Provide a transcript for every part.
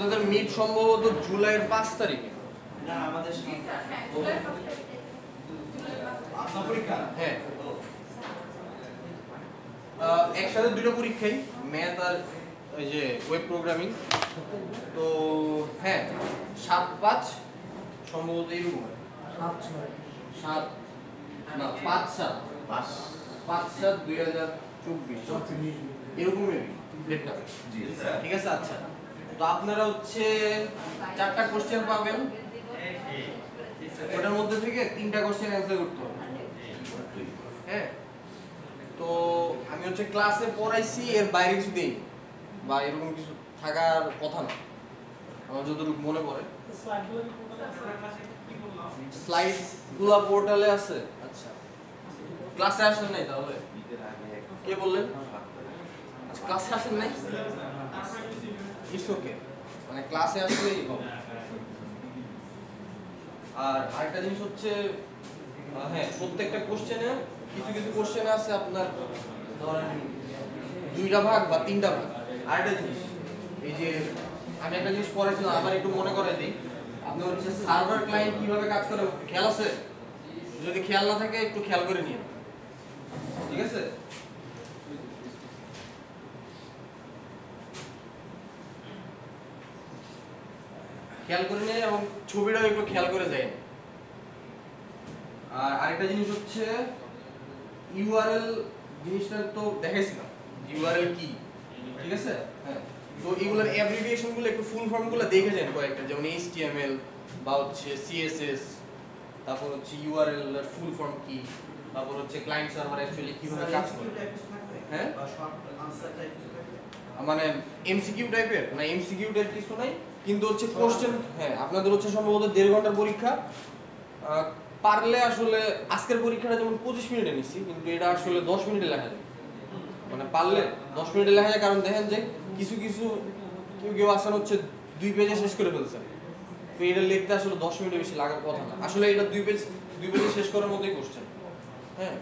আপনাদের মিড সম্ভবত জুলাইয়ের 5 তারিখে। না আমাদের আপনার পরীক্ষা? হ্যাঁ, একসাথে দুটো পরীক্ষাই, ম্যাথ আর ওই যে ওয়েব প্রোগ্রামিং। তো হ্যাঁ 7-5 সম্ভবত এরকম 7 না 5-7 5/7/2024 এরকমই ডেটটা। ঠিক আছে। আচ্ছা, তো আপনারা হচ্ছে 4টা কোশ্চেন পাবেন, ওটার মধ্যে থেকে 3টা কোশ্চেন অ্যান্সার করতে হবে। হ্যাঁ, তো আমি হচ্ছে ক্লাসে পড়াইছি, এর বাইরে কিছু দেই বা এরকম কিছু থাকার কথা না আমার যতটুকু মনে পড়ে। স্লাইড গুলা পোর্টালে আছে। আচ্ছা, ক্লাসে আসেন নাই তাহলে? কে বললেন? আচ্ছা, ক্লাসে আসেন নাই? ইটস ওকে, মানে ক্লাসে আসলেই হবে। আর আরেকটা জিনিস হচ্ছে হ্যাঁ, প্রত্যেকটা কোশ্চেনে কিছু কিছু কোশ্চেন আছে আপনার ধরেন 2টা ভাগ বা 3টা ভাগ। আরেকটা জিনিস, এই যে আমি একটা জিনিস পড়াইছিলাম, আবার একটু মনে করাই দিই। আপনার হচ্ছে সার্ভার ক্লায়েন্ট কিভাবে কাজ করে খেয়াল আছে? যদি খেয়াল না থাকে একটু খেয়াল করে নিন, ঠিক আছে? খেয়াল করে নিন এবং ছবিটাও একটু খেয়াল করে যায়। আর আরেকটা জিনিস হচ্ছে ইউআরএল জিনিসটা তো দেখাইছিলাম, ইউআরএল কি, ঠিক আছে? হ্যাঁ, তো এগুলোর অ্যাব্রিভিয়েশন গুলো একটু ফুল ফর্ম গুলো দেখে যান কয়েকটা, যেমন HTML বা হচ্ছে CSS, তারপর হচ্ছে ইউআরএল এর ফুল ফর্ম কি, তারপর হচ্ছে ক্লায়েন্ট সার্ভার অ্যাকচুয়ালি কিভাবে কাজ করে। হ্যাঁ, মানে এমসিকিউ টাইপের না, এমসিকিউ টাইপ কিছু নাই, কিন্তু হচ্ছে কোশ্চেন। হ্যাঁ, আপনাদের হচ্ছে সম্ভবত 1.5 ঘন্টার পরীক্ষা। পারলে আসলে আজকের পরীক্ষাটা যেমন 25 মিনিটে নিচ্ছি, কিন্তু এটা আসলে 10 মিনিটে লেখা যায়। মানে পারলে 10 মিনিটে লেখা যায়, কারণ দেখেন যে কিছু কিছু কেউ আসান হচ্ছে 2 পেজে শেষ করে ফেলছে। তো এটা লিখতে আসলে 10 মিনিট বেশি লাগার কথা না, আসলে এটা 2 পেজে শেষ করার মতোই কোশ্চেন। হ্যাঁ,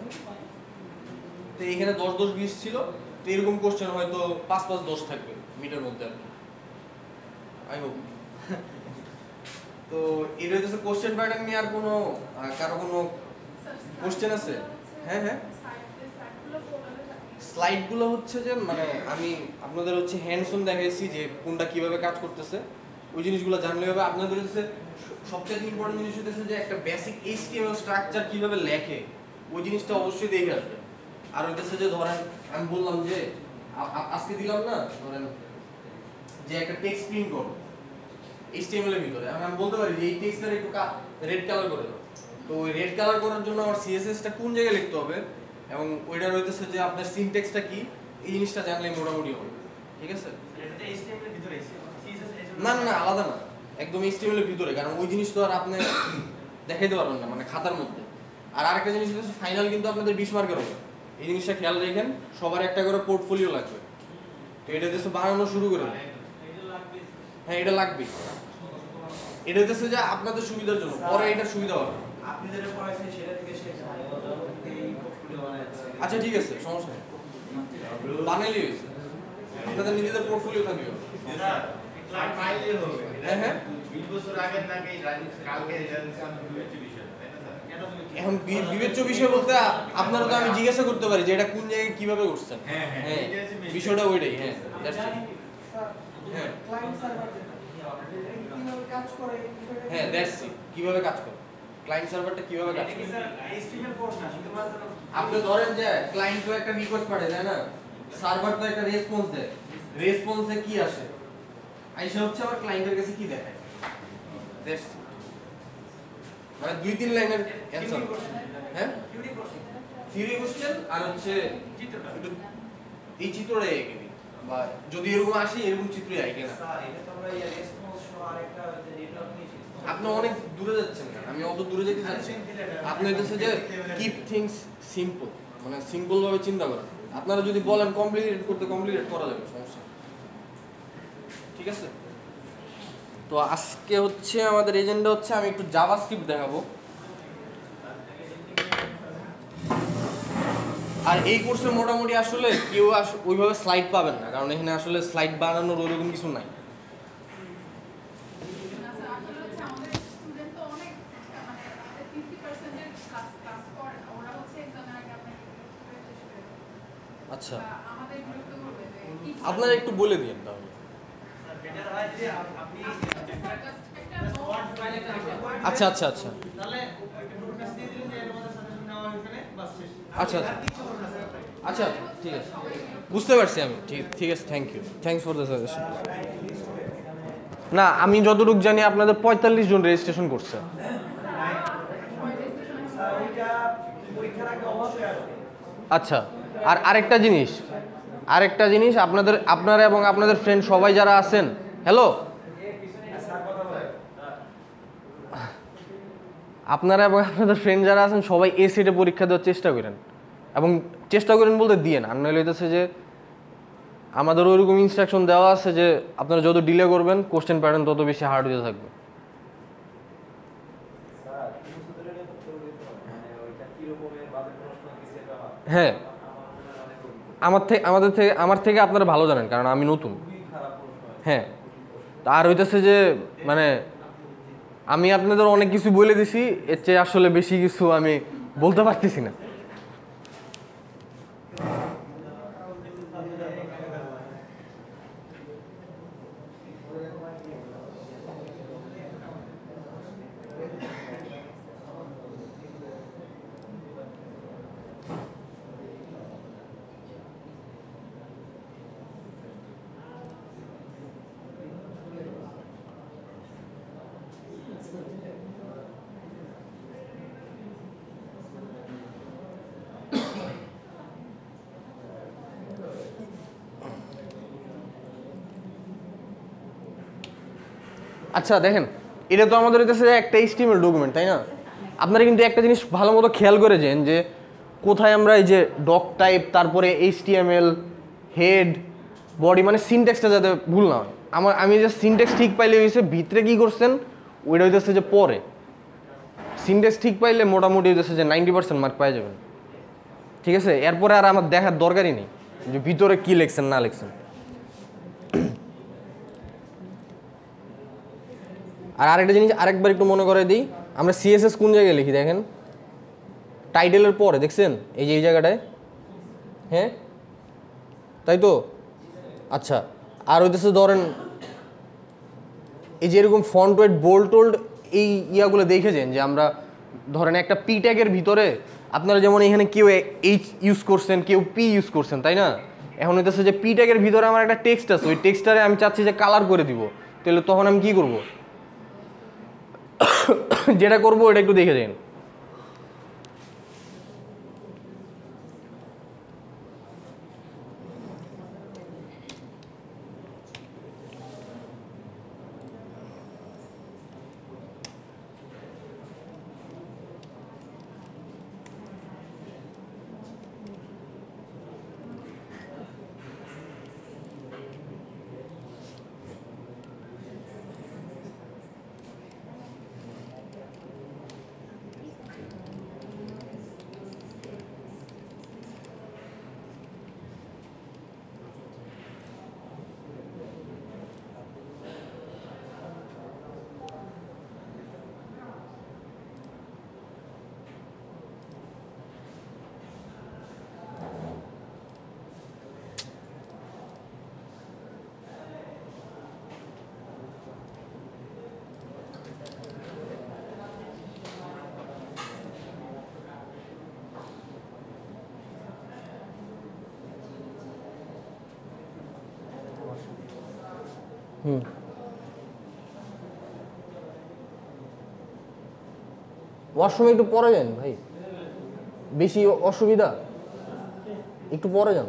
তো এখানে 10-10-20 ছিল, তো এরকম কোশ্চেন হয়তো 5-5-10 থাকবে মিটার মধ্যে আর কি, আই হোপ। তো এটা হচ্ছে কোশ্চেন প্যাটার্ন নিয়ে। আর কোনো কারো কোনো কোশ্চেন আছে? হ্যাঁ হ্যাঁ, স্লাইডগুলো হচ্ছে যে মানে আমি আপনাদের হচ্ছে হ্যান্ডস অন দেখাইছি যে কোনটা কিভাবে কাজ করতেছে, ওই জিনিসগুলো জানলে হবে। আপনাদের হচ্ছে সবচেয়ে ইম্পর্টেন্ট জিনিস হচ্ছে যে একটা বেসিক HTML স্ট্রাকচার কিভাবে লেখে, ওই জিনিসটা অবশ্যই দেখে আসবে। আর হচ্ছে যে ধরেন আমি বললাম যে আজকে দিলাম না, ধরেন যে একটা টেক্সট প্রিন্ট করো HTML এর ভিতরে, আমি বলতে পারি যে এই টেক্সটটা একটু রেড কালার করে দাও। তো ওই রেড কালার করার জন্য আমার CSS টা কোন জায়গায় লিখতে হবে এবং ওইটা রইতেছে যে আপনার সিনট্যাক্সটা কি, এই জিনিসটা জানলেই মোটামুটি হবে। ঠিক আছে? এটা HTML এর ভিতরে CSS না না আলাদা না, একদম HTML এর ভিতরে, কারণ ওই জিনিস তো আর আপনি দেখাইতে পারবেন না মানে খাতার মধ্যে। আর আরেকটা জিনিস হচ্ছে ফাইনাল কিন্তু আপনাদের 20 মার্কের হবে, এই জিনিসটা খেয়াল রাখেন। সবার একটা করে পোর্টফোলিও লাগবে, তো এটা হচ্ছে বানানো শুরু করে। হ্যাঁ, এটা লাগবে। এটা হচ্ছে যে আপনাদের সুবিধার জন্য, পরে এটার সুবিধা হবে। আপনি যেটা পড়াইছেন সেটা থেকে শেখা এই পোর্টফোলিও বানাচ্ছে। আচ্ছা ঠিক আছে, সমস্যা নেই, বানাইলেই হয়েছে। আপনাদের নিজেদের পোর্টফোলিও থাকবে। স্যার ক্লাস ফাইলে হবে। হ্যাঁ হ্যাঁ, 20 বছর আগের নাকি কালকে রেজাল্ট আমি বিবেচ্য বিষয় না, তাই না স্যার? কেন এখন বিবেচ্য বিষয় বলতে আপনারা তো আমি জিজ্ঞাসা করতে পারি যে এটা কোন জায়গায় কিভাবে করছেন। হ্যাঁ হ্যাঁ, হ্যাঁ, এটা হচ্ছে main বিষয়টা ওইটাই। হ্যাঁ, দ্যাটস ইট। হ্যাঁ ক্লায়েন্ট সার্ভার কিভাবে কাজ করে, হ্যাঁ, দ্যাটস ইট, কিভাবে কাজ করে, ক্লায়েন্ট সার্ভারটা কিভাবে কাজ এটা কি করে। স্যার HTML কোর্স না, শুধুমাত্র আপনি ধরেন যে ক্লায়েন্ট তো একটা রিকোয়েস্ট পাঠায়, তাই না? সার্ভার তো একটা রেসপন্স দেয়, রেসপন্সে কি আসে, আইসা হচ্ছে আবার ক্লায়েন্টের কাছে কি দেখায়। দ্যাটস ইট, মানে 2-3 লাইনের অ্যানসার। হ্যাঁ, থিওরি কোর্স থিওরি কোশ্চেন আর হচ্ছে চিত্রটা। একটু এই চিত্রটাই এঁকে দিই, বা যদি এরকম আসে এরকম চিত্রই আঁকে না। স্যার এটা তো আমরা রেসপন্স সহ আরেকটা যে নেটওয়ার্ক নিয়ে শিখছি। আপনি অনেক দূরে যাচ্ছেন না, আমি অত দূরে যেতে চাচ্ছি। আপনি হচ্ছে যে কিপ থিংস সিম্পল, মানে সিম্পল ভাবে চিন্তা করেন। আপনারা যদি বলেন কমপ্লিকেট করতে, কমপ্লিকেট করা যাবে, সমস্যা নেই। ঠিক আছে? তো আজকে হচ্ছে আমাদের এজেন্ডা হচ্ছে আমি একটু জাভাস্ক্রিপ্ট দেখাবো। আর এই কোর্সে মোটামুটি আসলে কেউ ওইভাবে স্লাইড পাবেন না, কারণ এখানে আসলে স্লাইড বানানোর ওরকম কিছু নাই। আসলে হচ্ছে আমাদের স্টুডেন্ট তো অনেক মানে 50% এর ক্লাস করে না ওরা হচ্ছে এক্সামের আগে আপনাকে শেষ করে দেবে। আচ্ছা আমাদের বিরক্ত করবে যে কি আপনারা একটু বলে দিন তাহলে। স্যার বেটার হয় যে আপনি আচ্ছা আচ্ছা আচ্ছা তাহলে নোটস দিয়ে দিলেন যে এর মধ্যে সাজেশন নেওয়া এখানে বাস শেষ আচ্ছা আচ্ছা আচ্ছা ঠিক আছে বুঝতে পারছি আমি ঠিক আছে thank you thanks for the suggestion. না আমি যতটুকু জানি আপনাদের 45 জন রেজিস্ট্রেশন করছে। স্যার ওইটা পরীক্ষার আগে অবশ্যই আসবে। আচ্ছা আর আরেকটা জিনিস আপনারা এবং আপনাদের ফ্রেন্ড সবাই যারা আছেন, হ্যালো, আপনারা এবং আপনাদের ফ্রেন্ড যারা আছেন সবাই এ সেটে পরীক্ষা দেওয়ার চেষ্টা করেন, এবং চেষ্টা করেন বলতে দিয়েন। আর নইলে হইতেছে যে আমাদের ওইরকম ইনস্ট্রাকশন দেওয়া আছে যে আপনারা যত ডিলে করবেন কোশ্চেন প্যাটার্ন তত বেশি হার্ড হতে থাকবে। হ্যাঁ আমার থেকে আপনারা ভালো জানেন, কারণ আমি নতুন। হ্যাঁ আর হইতেছে যে মানে আমি আপনাদের অনেক কিছু বলে দিছি, এর চেয়ে আসলে বেশি কিছু আমি বলতে পারতেছি না। আচ্ছা দেখেন, এটা তো আমাদের হইতেছে একটা HTML ডকুমেন্ট, তাই না? আপনারা কিন্তু একটা জিনিস ভালো মতো খেয়াল করে যান যে কোথায় আমরা এই যে ডক টাইপ, তারপরে HTML, হেড, বডি, মানে সিনট্যাক্সটা যাতে ভুল না হয়। আমি যে সিনট্যাক্স ঠিক পাইলে হয়েছে, ভিতরে কী করছেন ওইটা হইতেছে যে পরে। সিনট্যাক্স ঠিক পাইলে মোটামুটি হইতেছে যে 90% মার্ক পাই যাবেন, ঠিক আছে? এরপরে আর আমার দেখার দরকারই নেই যে ভিতরে কী লিখছেন না লিখছেন। আর আরেকটা জিনিস আরেকবার একটু মনে করে দিই, আমরা CSS কোন জায়গায় লিখি দেখেন, টাইটেলের পরে দেখছেন এই যে এই জায়গাটায়, হ্যাঁ তাই তো? আচ্ছা আর হইতেছে ধরেন এই যে এরকম ফন্ট ওয়েট বোল্ড টোল্ড এই ইয়াগুলো দেখেছেন যে আমরা ধরেন একটা পি ট্যাগের ভিতরে আপনারা যেমন এখানে কেউ H ইউজ করছেন, কেউ P ইউজ করছেন, তাই না? এখন হইতেছে যে পি ট্যাগের ভিতরে আমার একটা টেক্সট আছে, ওই টেক্সটারে আমি চাচ্ছি যে কালার করে দিব, তাহলে তখন আমি কি করব? যেটা করবো ওটা একটু দেখে যান। ওয়াশরুমে একটু পরে যান ভাই, বেশি অসুবিধা, একটু পরে যান।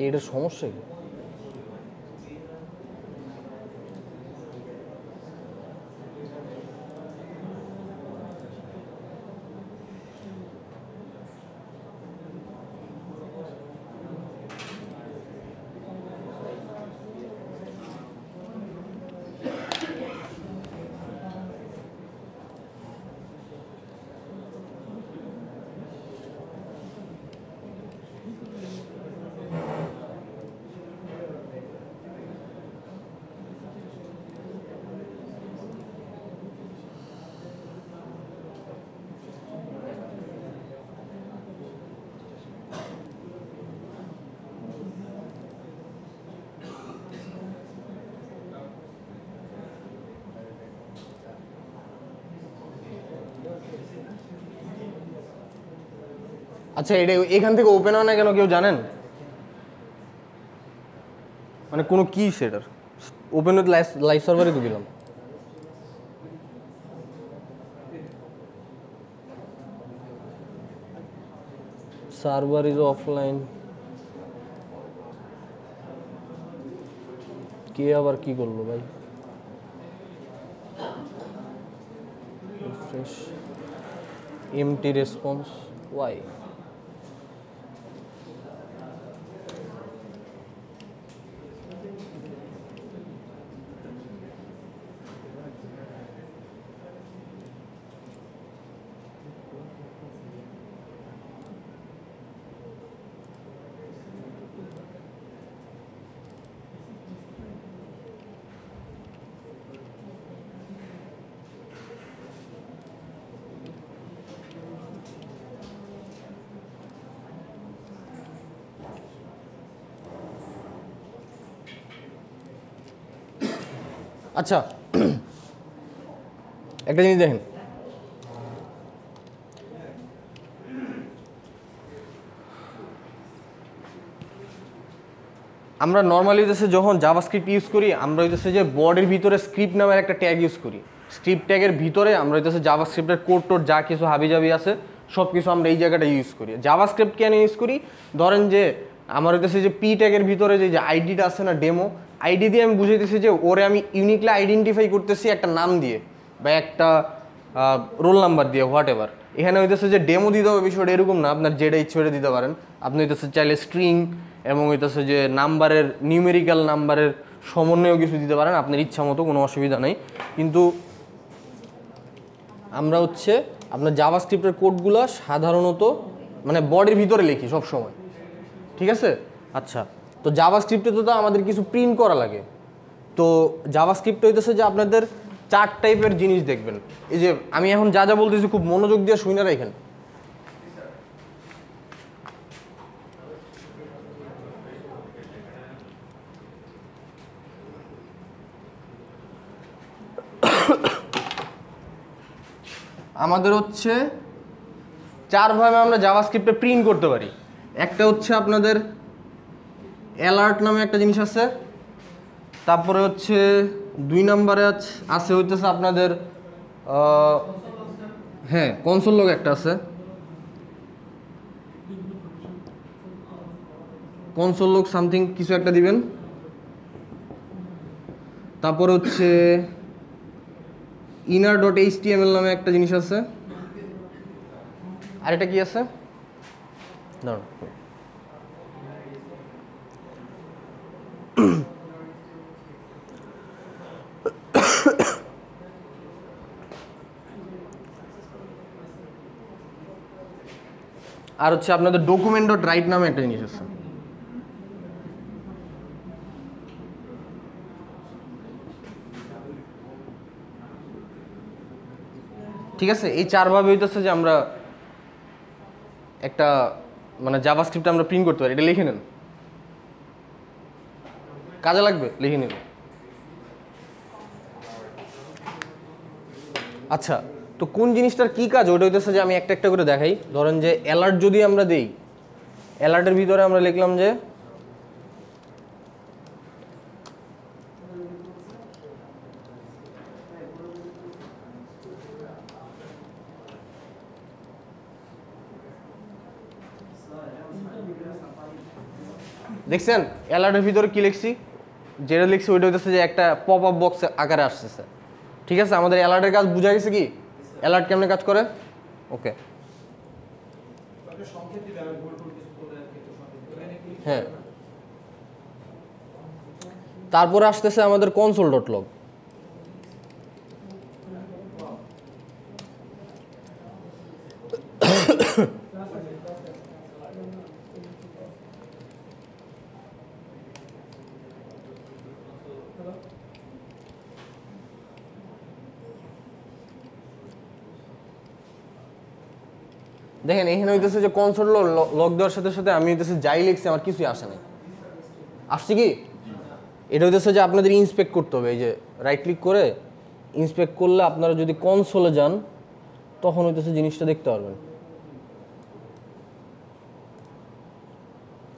এটা সমস্যা কি? আচ্ছা এটা এখান থেকে ওপেন হয় না কেন কেউ জানেন? মানে কোনো কি সেটার ওপেন উইথ লাইভ সার্ভারই তো দিলাম। Server is offline. কে আবার কি করলো ভাই? Refresh empty response why? আচ্ছা একটা জিনিস দেখেন, আমরা নর্মালি হইতেছে যখন জাভাস্ক্রিপ্ট ইউজ করি আমরা হইতেছে যে বডির ভিতরে স্ক্রিপ্ট নামের একটা ট্যাগ ইউজ করি। স্ক্রিপ্ট ট্যাগের ভিতরে আমরা হইতেছে জাভাস্ক্রিপ্টের কোড টোড যা কিছু হাবিজাবি আছে সব কিছু আমরা এই জায়গাটা ইউজ করি। জাভাস্ক্রিপ্ট কেন ইউজ করি? ধরেন যে আমার হইতেছে যে পি ট্যাগের ভিতরে যে আইডিটা আছে না ডেমো, আইডি দিয়ে আমি বুঝাইতেছি যে ওরে আমি ইউনিকলি আইডেন্টিফাই করতেছি একটা নাম দিয়ে বা একটা রোল নাম্বার দিয়ে হোয়াট এভার। এখানে হইতেছে যে ডেমো দিতে হবে বিষয়টা এরকম না, আপনার যেটা ইচ্ছে ওটা দিতে পারেন। আপনি হইতেছে চাইলে স্ট্রিং এবং হইতেছে যে নাম্বারের নিউমেরিক্যাল নাম্বারের সমন্বয়েও কিছু দিতে পারেন আপনার ইচ্ছা মতো, কোনো অসুবিধা নেই। কিন্তু আমরা হচ্ছে আপনার জাভাস্ক্রিপ্টের কোডগুলো সাধারণত মানে বডির ভিতরে লিখি সব সময়, ঠিক আছে? আচ্ছা, তো জাভাস্ক্রিপ্টে তো আমাদের কিছু প্রিন্ট করা লাগে। তো জাভাস্ক্রিপ্ট হইতেছে যে আপনাদের 4 টাইপের জিনিস দেখবেন। এই যে আমি এখন যা যা বলতেছি খুব মনোযোগ দিয়ে শুনে রাখেন। আমাদের হচ্ছে 4 ভাবে আমরা জাভাস্ক্রিপ্টে প্রিন্ট করতে পারি। একটা হচ্ছে আপনাদের অ্যালার্ট নামে একটা জিনিস আছে, তারপরে হচ্ছে 2 নম্বরে আছে হইতেছে আপনাদের হ্যাঁ কনসোল লগ একটা আছে, কনসোল লগ সামথিং কিছু একটা দিবেন। তারপরে হচ্ছে inner.html নামে একটা জিনিস আছে। আর এটা কি আছে দাঁড়ান, আর হচ্ছে আপনাদের document.write নামে একটা জিনিস আছে। ঠিক আছে, এই 4 ভাবে হইতেছে যে আমরা একটা মানে জাভাস্ক্রিপ্ট আমরা প্রিন্ট করতে পারি। এটা লিখে নেন, কাজে লাগবে, লিখে নিন। আচ্ছা, তো কোন জিনিসটার কি কাজ ওটা হইতেছে যে আমি একটা একটা করে দেখাই। ধরেন যে অ্যালার্ট যদি আমরা দেই, অ্যালার্টের ভিতরে আমরা লিখলাম যে দেখছেন অ্যালার্টের ভিতরে কি লিখছি, যেটা লিখছি ওইটা হইতেছে যে একটা পপ আপ বক্স আকারে আসতেছে। ঠিক আছে, আমাদের অ্যালার্টের কাজ বুঝা গেছে কি, অ্যালার্ট কেমনে কাজ করে? ওকে, হ্যাঁ। তারপরে আসতেছে আমাদের console.log। দেখেন এখানে হইতেছে যে কনসোল লগ দেওয়ার সাথে সাথে আমি হইতেছে যাই লিখছি আমার কিছুই আসে নাই। আসছে কি? এটা হইতেছে যে আপনাদের ইন্সপেক্ট করতে হবে। এই যে রাইট ক্লিক করে ইন্সপেক্ট করলে আপনারা যদি কনসোলে যান তখন হইতেছে জিনিসটা দেখতে পারবেন।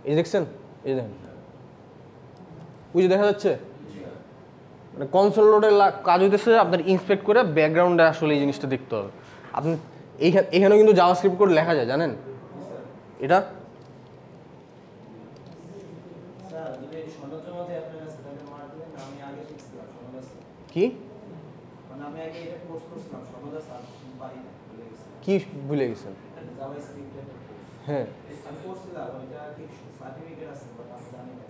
এই দেখছেন, এই দেখেন, ওই যে দেখা যাচ্ছে মানে কনসোল লোডের কাজ হইতেছে আপনার ইন্সপেক্ট করে ব্যাকগ্রাউন্ডে আসলে এই জিনিসটা দেখতে হবে। আপনি এখানেও কিন্তু জাভাস্ক্রিপ্ট কোড লেখা যায়, জানেন এটা? স্যার যদি সনদের মধ্যে আপনার কাছে তাহলে মার দিবেন না, আমি আগে শিখছিলাম সনদ আছে। কি মানে আমি আগে এটা কোর্স করছিলাম সনদ আছে, আর পারি না, ভুলে গেছি। কি ভুলে গেছেন? জাভাস্ক্রিপ্টের কোর্স হ্যাঁ আমি করছিলাম, ওইটা ঠিক সার্টিফিকেট আছে বাট আমি জানি না।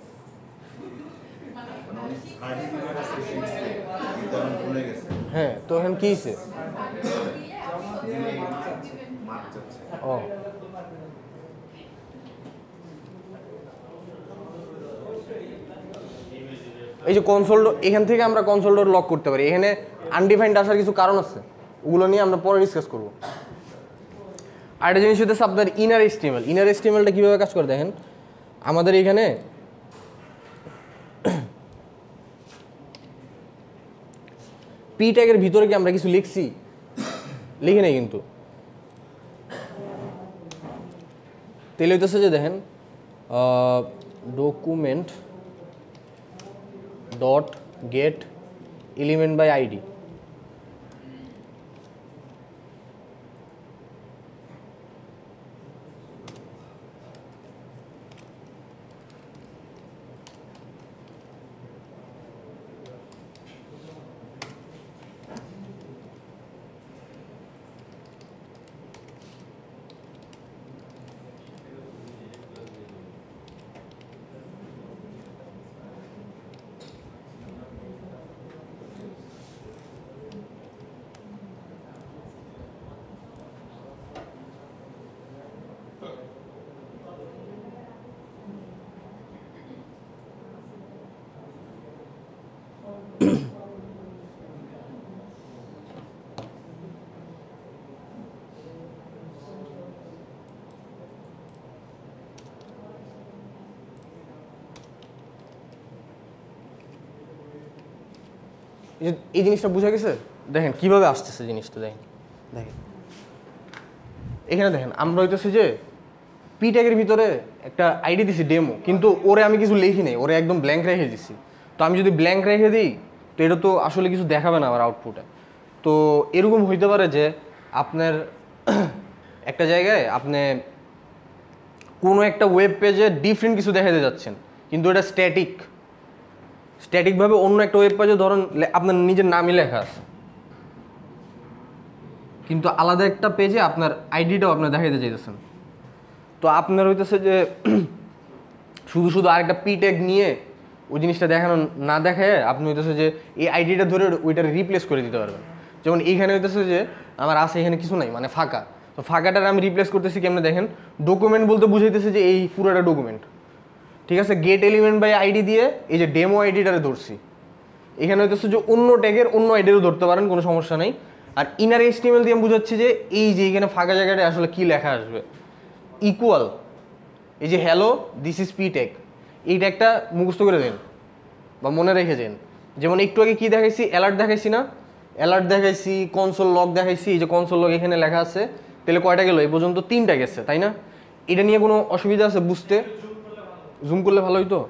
মানে সার্টিফিকেট আছে শিখছে কিন্তু আমি ভুলে গেছি হ্যাঁ, তো এখন কি হয়েছে? মাপ যাচ্ছে ও এই যে কনসোল, এখান থেকে আমরা কনসোল ডোর লক করতে পারি। এখানে আনডিফাইন্ড আসার কিছু কারণ আছে, ওগুলো নিয়ে আমরা পরে ডিসকাস করব। আরেকটা জিনিস হচ্ছে আপনার ইনার এস্টিমেল। ইনার এস্টিমেলটা কীভাবে কাজ করে দেখেন, আমাদের এখানে পি ট্যাগের ভিতরে কি আমরা কিছু লিখছি? লিখি নাই কিন্তু। তাহলে হইতেছে যে দেখেন document dot get element by ID, এই জিনিসটা বোঝা গেছে? দেখেন কিভাবে আসতেছে জিনিসটা, দেখেন দেখেন এখানে দেখেন আমরা হইতেছে যে পি ট্যাগের ভিতরে একটা আইডি দিছি ডেমো, কিন্তু ওরে আমি কিছু লিখি নাই, ওরে একদম ব্ল্যাঙ্ক রেখে দিছি। তো আমি যদি ব্ল্যাঙ্ক রেখে দিই তো এটা তো আসলে কিছু দেখাবে না আমার আউটপুটে। তো এরকম হইতে পারে যে আপনার একটা জায়গায় আপনি কোনো একটা ওয়েব পেজে ডিফারেন্ট কিছু দেখাতে যাচ্ছেন, কিন্তু এটা স্ট্যাটিকভাবে অন্য একটা ওয়েব পেজে ধরুন আপনার নিজের নামই লেখা আছে, কিন্তু আলাদা একটা পেজে আপনার আইডিটাও আপনার দেখাইতে চাইতেছেন। তো আপনার হইতেছে যে শুধু আরেকটা পি ট্যাগ নিয়ে ওই জিনিসটা দেখানো না দেখায় আপনি হইতেছে যে এই আইডিটা ধরে ওইটা রিপ্লেস করে দিতে পারবেন। যেমন এইখানে হইতেছে যে আমার আছে এখানে কিছু নাই, মানে ফাঁকা, তো ফাঁকাটার আমি রিপ্লেস করতেছি কেমনে দেখেন, ডকুমেন্ট বলতে বুঝাইতেছে যে এই পুরোটা ডকুমেন্ট, ঠিক আছে। গেট এলিমেন্ট বাই আইডি দিয়ে এই যে ডেমো আইডিটারে ধরছি, এখানে হইতেছে যে অন্য ট্যাগের অন্য আইডিও ধরতে পারেন, কোনো সমস্যা নেই। আর ইনার এইচটিএমএল দিয়ে বুঝাচ্ছি যে এই যে এখানে ফাঁকা জায়গাটা আসলে কি লেখা আসবে, ইকুয়াল এই যে hello this is P tag, এই ট্যাগটা মুখস্থ করে দেন বা মনে রেখে দেন। যেমন একটু আগে কি দেখাইছি, অ্যালার্ট দেখাইছি না, অ্যালার্ট দেখাইছি, কনসোল লগ দেখাইছি, এই যে কনসোল লগ এখানে লেখা আছে, তাহলে কয়টা গেল? এই পর্যন্ত 3টা গেছে, তাই না? এটা নিয়ে কোনো অসুবিধা আছে বুঝতে? জুম করলে ভালো হইতো।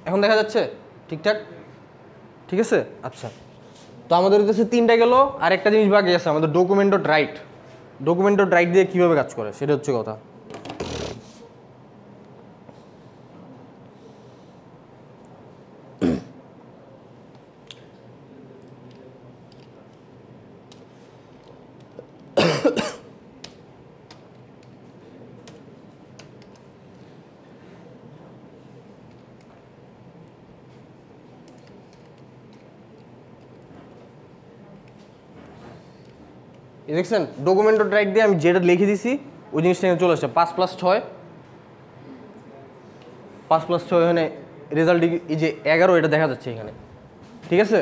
এখন দেখা যাচ্ছে ঠিকঠাক? ঠিক আছে, আচ্ছা। তো আমাদের হচ্ছে 3টা গেল, আর একটা জিনিস বাকি আছে আমাদের, document dot right. Document dot right দিয়ে কীভাবে কাজ করে সেটা হচ্ছে কথা। দেখছেন ডকুমেন্ট ডট রাইট দিয়ে আমি যেটা লিখে দিছি ওই জিনিসটা এখানে চলে আসছে, 5+6 5+6 এখানে রেজাল্ট এই যে 11 এটা দেখা যাচ্ছে এখানে, ঠিক আছে।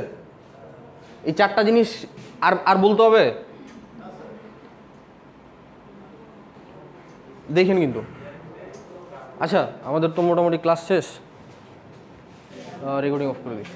এই 4টা জিনিস আর বলতে হবে। দেখেন কিন্তু। আচ্ছা আমাদের তো মোটামুটি ক্লাস শেষ, রেকর্ডিং অফ করে দিই।